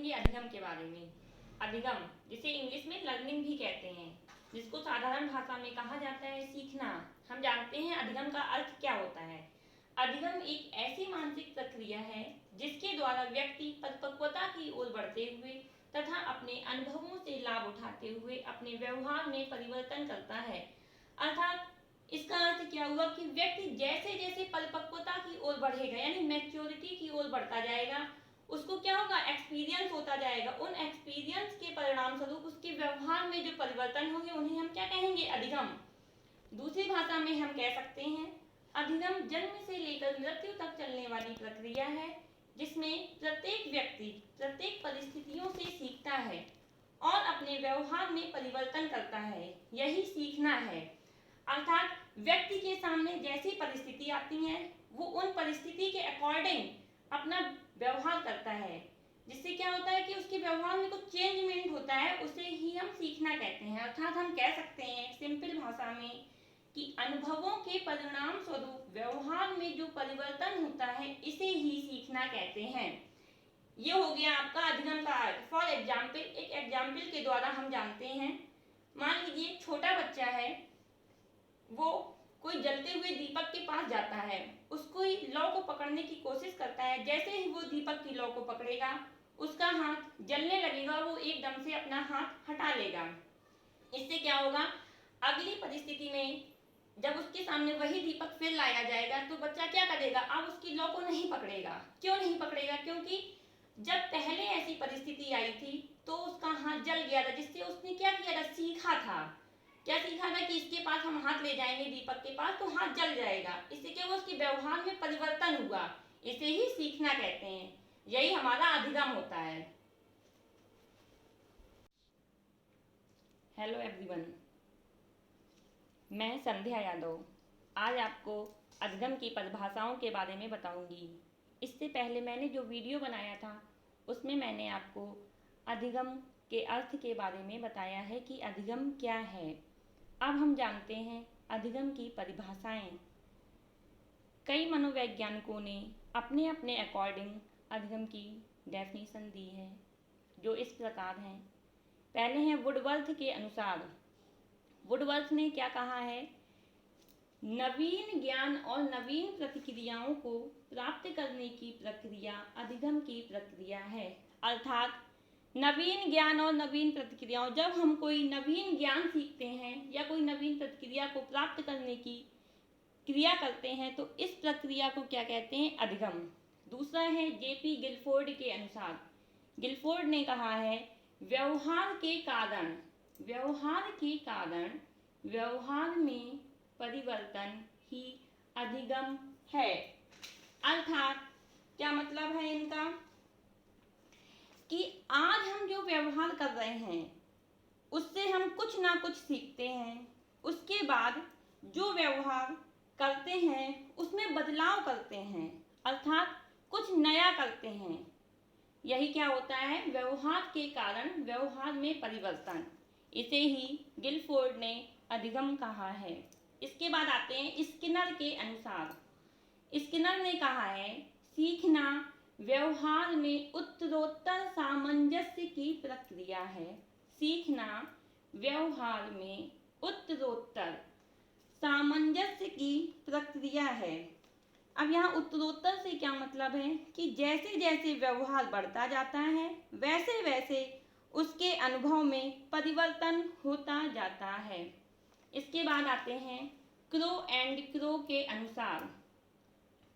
पढ़ेंगे अधिगम के बारे में। अधिगम, जिसे इंग्लिश में लर्निंग भी कहते हैं, जिसको साधारण भाषा में कहा जाता है सीखना। हम जानते हैं अधिगम का अर्थ क्या होता है। अधिगम एक ऐसी मानसिक प्रक्रिया है जिसके द्वारा व्यक्ति परिपक्वता की ओर बढ़ते हुए तथा अपने अनुभवों से लाभ उठाते हुए अपने व्यवहार में परिवर्तन करता है। अर्थात इसका अर्थ क्या हुआ कि व्यक्ति जैसे जैसे परिपक्वता की ओर बढ़ेगा, यानी मैच्योरिटी की ओर बढ़ता जाएगा, उसको क्या होगा, एक्सपीरियंस होता जाएगा। उन एक्सपीरियंस के परिणाम स्वरूप उसके व्यवहार में जो परिवर्तन होंगे उन्हें हम क्या कहेंगे, अधिगम। दूसरी भाषा में हम कह सकते हैं अधिगम जन्म से लेकर मृत्यु तक चलने वाली प्रक्रिया है, जिसमें प्रत्येक व्यक्ति प्रत्येक परिस्थितियों से सीखता है और अपने व्यवहार में परिवर्तन करता है। यही सीखना है। अर्थात व्यक्ति के सामने जैसी परिस्थिति आती है वो उन परिस्थिति के अकॉर्डिंग अपना व्यवहार करता है, जिससे क्या होता है कि उसके व्यवहार में कुछ चेंजमेंट होता है, उसे ही हम सीखना कहते हैं। अर्थात हम कह सकते हैं सिंपल भाषा में कि अनुभवों के परिणाम स्वरूप व्यवहार में जो परिवर्तन होता है इसे ही सीखना कहते हैं। ये हो गया आपका अधिगम का अर्थ। फॉर एग्जाम्पल, एक एग्जाम्पल के द्वारा हम जानते हैं। मान लीजिए छोटा बच्चा है, वो कोई जलते हुए दीपक के पास जाता है, उसको लौ को पकड़ने की कोशिश करता है। जैसे ही वो दीपक की लौ को पकड़ेगा उसका हाथ जलने लगेगा, वो एकदम से अपना हाथ हटा लेगा। इससे क्या होगा, अगली परिस्थिति में जब उसके सामने वही दीपक फिर लाया जाएगा तो बच्चा क्या करेगा, अब उसकी लौ को नहीं पकड़ेगा। क्यों नहीं पकड़ेगा, क्योंकि जब पहले ऐसी परिस्थिति आई थी तो उसका हाथ जल गया था, जिससे उसने क्या किया था, सीखा था। क्या सीखा था कि इसके पास हम हाथ ले जाएंगे दीपक के पास तो हाथ जल जाएगा। इससे क्या हुआ, उसके व्यवहार में परिवर्तन हुआ। इसे ही सीखना कहते हैं। यही हमारा अधिगम होता है। हेलो एवरीवन, मैं संध्या यादव आज आपको अधिगम की परिभाषाओं के बारे में बताऊंगी। इससे पहले मैंने जो वीडियो बनाया था उसमें मैंने आपको अधिगम के अर्थ के बारे में बताया है कि अधिगम क्या है। अब हम जानते हैं अधिगम की परिभाषाएं। कई मनोवैज्ञानिकों ने अपने अपने अकॉर्डिंग अधिगम की डेफिनेशन दी है, जो इस प्रकार हैं। पहले हैं वुडवर्थ के अनुसार। वुडवर्थ ने क्या कहा है, नवीन ज्ञान और नवीन प्रतिक्रियाओं को प्राप्त करने की प्रक्रिया अधिगम की प्रक्रिया है। अर्थात नवीन ज्ञान और नवीन प्रतिक्रियाओं, जब हम कोई नवीन ज्ञान सीखते हैं या कोई नवीन प्रतिक्रिया को प्राप्त करने की क्रिया करते हैं तो इस प्रक्रिया को क्या कहते हैं, अधिगम। दूसरा है जेपी गिलफोर्ड के अनुसार। गिलफोर्ड ने कहा है व्यवहार के कारण व्यवहार में परिवर्तन ही अधिगम है। अर्थात क्या मतलब है इनका, कि आज हम जो व्यवहार कर रहे हैं उससे हम कुछ ना कुछ सीखते हैं, उसके बाद जो व्यवहार करते हैं उसमें बदलाव करते हैं, अर्थात कुछ नया करते हैं। यही क्या होता है, व्यवहार के कारण व्यवहार में परिवर्तन। इसे ही गिलफोर्ड ने अधिगम कहा है। इसके बाद आते हैं स्किनर के अनुसार। स्किनर ने कहा है सीखना व्यवहार में उत्तरोत्तर सामंजस्य की प्रक्रिया है। सीखना व्यवहार में उत्तरोत्तर सामंजस्य की प्रक्रिया है। अब यहाँ उत्तरोत्तर से क्या मतलब है कि जैसे जैसे व्यवहार बढ़ता जाता है वैसे वैसे उसके अनुभव में परिवर्तन होता जाता है। इसके बाद आते हैं क्रो एंड क्रो के अनुसार।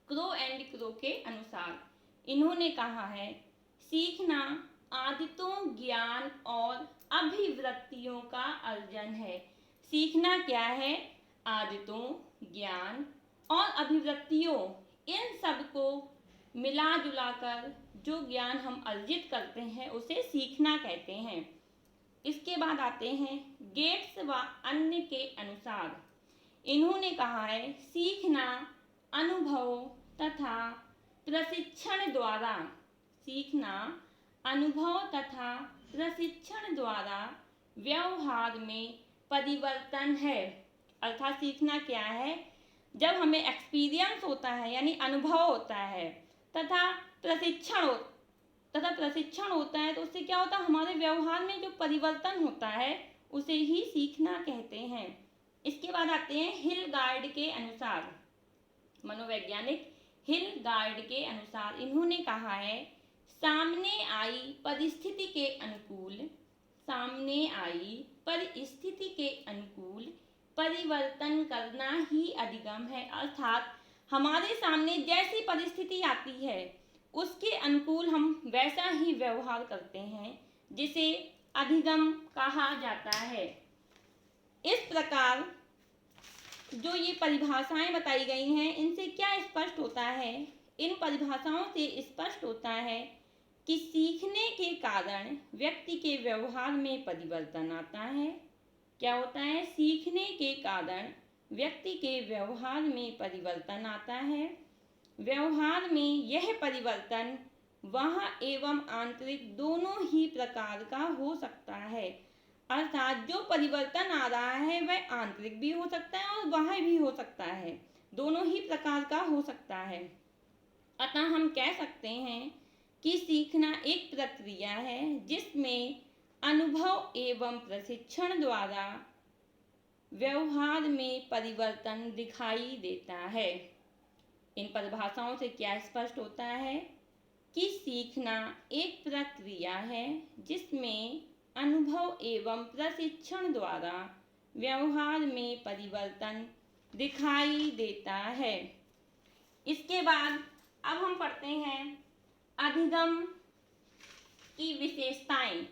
क्रो एंड क्रो के अनुसार इन्होंने कहा है सीखना आदतों, ज्ञान और अभिवृत्तियों का अर्जन है। सीखना क्या है, आदतों, ज्ञान और अभिवृत्तियों, इन सब को मिला जुला कर जो ज्ञान हम अर्जित करते हैं उसे सीखना कहते हैं। इसके बाद आते हैं गेट्स व अन्य के अनुसार। इन्होंने कहा है सीखना अनुभव तथा प्रशिक्षण द्वारा, सीखना अनुभव तथा प्रशिक्षण द्वारा व्यवहार में परिवर्तन है। अर्थात सीखना क्या है, जब हमें एक्सपीरियंस होता है यानी अनुभव होता है तथा प्रशिक्षण तथा प्रशिक्षण होता है तो उससे क्या होता है, हमारे व्यवहार में जो परिवर्तन होता है उसे ही सीखना कहते हैं। इसके बाद आते हैं हिलगार्ड के अनुसार, मनोवैज्ञानिक हिलगार्ड के अनुसार इन्होंने कहा है सामने आई परिस्थिति के अनुकूल, सामने आई परिस्थिति के अनुकूल परिवर्तन करना ही अधिगम है। अर्थात हमारे सामने जैसी परिस्थिति आती है उसके अनुकूल हम वैसा ही व्यवहार करते हैं, जिसे अधिगम कहा जाता है। इस प्रकार जो ये परिभाषाएं बताई गई हैं इनसे क्या स्पष्ट होता है, इन परिभाषाओं से स्पष्ट होता है कि सीखने के कारण व्यक्ति के व्यवहार में परिवर्तन आता है। क्या होता है, सीखने के कारण व्यक्ति के व्यवहार में परिवर्तन आता है। व्यवहार में यह परिवर्तन बाह्य एवं आंतरिक दोनों ही प्रकार का हो सकता है। अर्थात जो परिवर्तन आ रहा है वह आंतरिक भी हो सकता है और बाह्य भी हो सकता है, दोनों ही प्रकार का हो सकता है। अतः हम कह सकते हैं कि सीखना एक प्रक्रिया है जिसमें अनुभव एवं प्रशिक्षण द्वारा व्यवहार में परिवर्तन दिखाई देता है। इन परिभाषाओं से क्या स्पष्ट होता है कि सीखना एक प्रक्रिया है जिसमें अनुभव एवं प्रशिक्षण द्वारा व्यवहार में परिवर्तन दिखाई देता है। इसके बाद अब हम पढ़ते हैं अधिगम की विशेषताएं।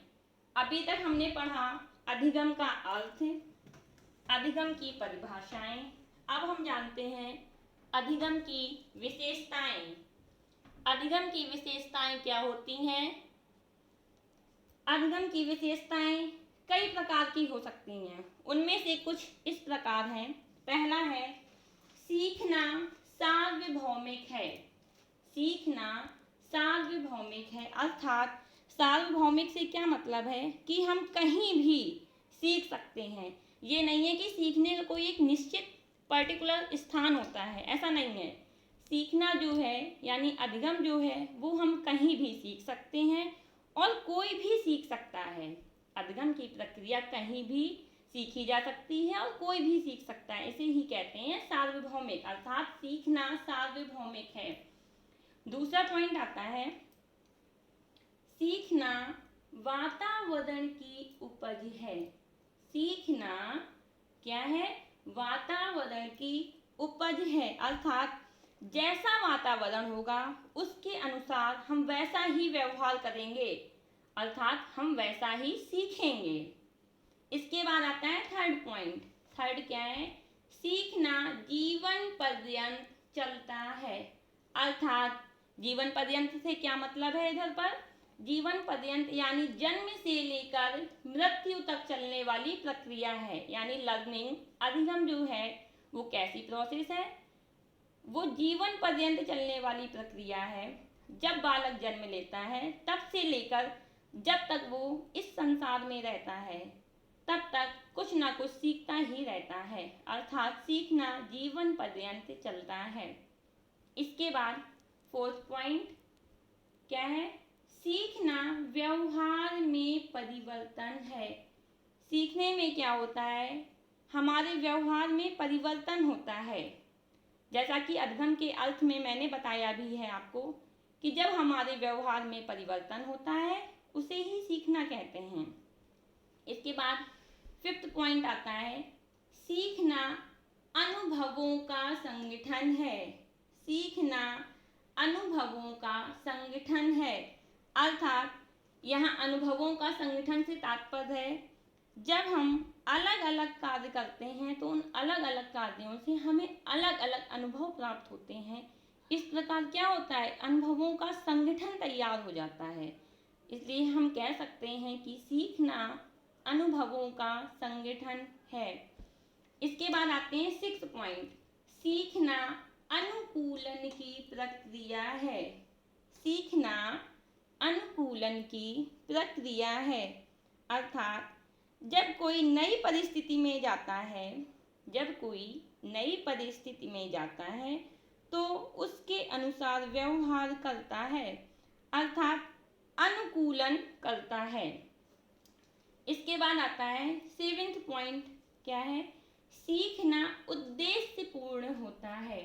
अभी तक हमने पढ़ा अधिगम का अर्थ, अधिगम की परिभाषाएं। अब हम जानते हैं अधिगम की विशेषताएं। अधिगम की विशेषताएं क्या होती हैं? अधिगम की विशेषताएं कई प्रकार की हो सकती हैं, उनमें से कुछ इस प्रकार हैं। पहला है सीखना सार्वभौमिक है। सीखना सार्वभौमिक है, अर्थात सार्वभौमिक से क्या मतलब है कि हम कहीं भी सीख सकते हैं। ये नहीं है कि सीखने का कोई एक निश्चित पर्टिकुलर स्थान होता है, ऐसा नहीं है। सीखना जो है यानी अधिगम जो है वो हम कहीं भी सीख सकते हैं और कोई भी सीख सकता है। अधिगम की प्रक्रिया कहीं भी सीखी जा सकती है और कोई भी सीख सकता है, इसे ही कहते हैं सार्वभौमिक, अर्थात सीखना सार्वभौमिक है। दूसरा पॉइंट आता है सीखना वातावरण की उपज है। सीखना क्या है? वातावरण की उपज है, अर्थात जैसा वातावरण होगा उसके अनुसार हम वैसा ही व्यवहार करेंगे, अर्थात हम वैसा ही सीखेंगे। इसके बाद आता है थर्ड पॉइंट। थर्ड क्या है? सीखना जीवन पर्यंत चलता है, अर्थात जीवन पर्यंत से क्या मतलब है इधर पर? जीवन पर्यंत यानी जन्म से लेकर मृत्यु तक चलने वाली प्रक्रिया है, यानी लर्निंग। अधिगम जो है वो कैसी प्रोसेस है? वो जीवन पर्यंत चलने वाली प्रक्रिया है। जब बालक जन्म लेता है तब से लेकर जब तक वो इस संसार में रहता है तब तक कुछ ना कुछ सीखता ही रहता है, अर्थात सीखना जीवन पर्यंत चलता है। इसके बाद फोर्थ पॉइंट क्या है? सीखना व्यवहार में परिवर्तन है। सीखने में क्या होता है? हमारे व्यवहार में परिवर्तन होता है। जैसा कि अधिगम के अर्थ में मैंने बताया भी है आपको कि जब हमारे व्यवहार में परिवर्तन होता है उसे ही सीखना कहते हैं। इसके बाद फिफ्थ पॉइंट आता है सीखना अनुभवों का संगठन है। सीखना अनुभवों का संगठन है, अर्थात यहाँ अनुभवों का संगठन से तात्पर्य है जब हम अलग अलग कार्य करते हैं तो उन अलग अलग कार्यों से हमें अलग अलग अनुभव प्राप्त होते हैं। इस प्रकार क्या होता है? अनुभवों का संगठन तैयार हो जाता है। इसलिए हम कह सकते हैं कि सीखना अनुभवों का संगठन है। इसके बाद आते हैं सिक्स्थ पॉइंट, सीखना अनुकूलन की प्रक्रिया है। सीखना अनुकूलन की प्रक्रिया है, अर्थात जब कोई नई परिस्थिति में जाता है, जब कोई नई परिस्थिति में जाता है तो उसके अनुसार व्यवहार करता है, अर्थात अनुकूलन करता है। इसके बाद आता है 7th पॉइंट, क्या है? सीखना उद्देश्यपूर्ण होता है।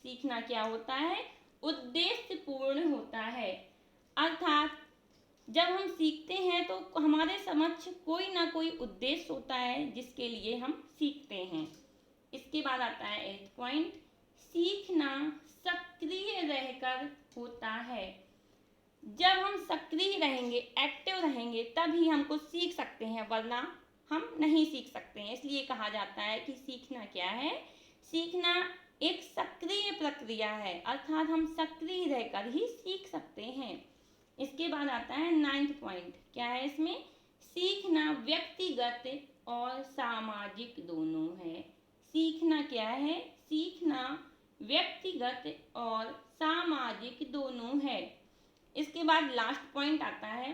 सीखना क्या होता है? उद्देश्यपूर्ण होता है। अर्थात जब हम सीखते हैं तो हमारे समक्ष कोई ना कोई उद्देश्य होता है जिसके लिए हम सीखते हैं। इसके बाद आता है 8th पॉइंट, सीखना सक्रिय रहकर होता है। जब हम सक्रिय रहेंगे, एक्टिव रहेंगे, तभी हमको सीख सकते हैं, वरना हम नहीं सीख सकते हैं। इसलिए कहा जाता है कि सीखना क्या है? सीखना एक सक्रिय प्रक्रिया है, अर्थात हम सक्रिय रहकर ही सीख सकते हैं। इसके बाद आता है 9th पॉइंट, क्या है इसमें? सीखना व्यक्तिगत और सामाजिक दोनों है। सीखना क्या है? सीखना व्यक्तिगत और सामाजिक दोनों है। इसके बाद लास्ट पॉइंट आता है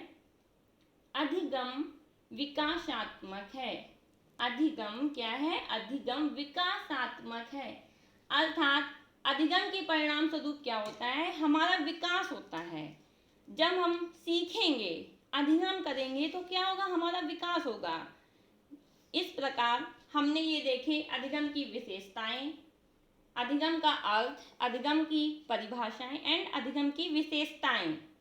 अधिगम विकासात्मक है। अधिगम क्या है? अधिगम विकासात्मक है। अर्थात अधिगम के परिणाम स्वरूप क्या होता है? हमारा विकास होता है। जब हम सीखेंगे, अधिगम करेंगे तो क्या होगा? हमारा विकास होगा। इस प्रकार हमने ये देखे अधिगम की विशेषताएं, अधिगम का अर्थ, अधिगम की परिभाषाएं एंड अधिगम की विशेषताएं।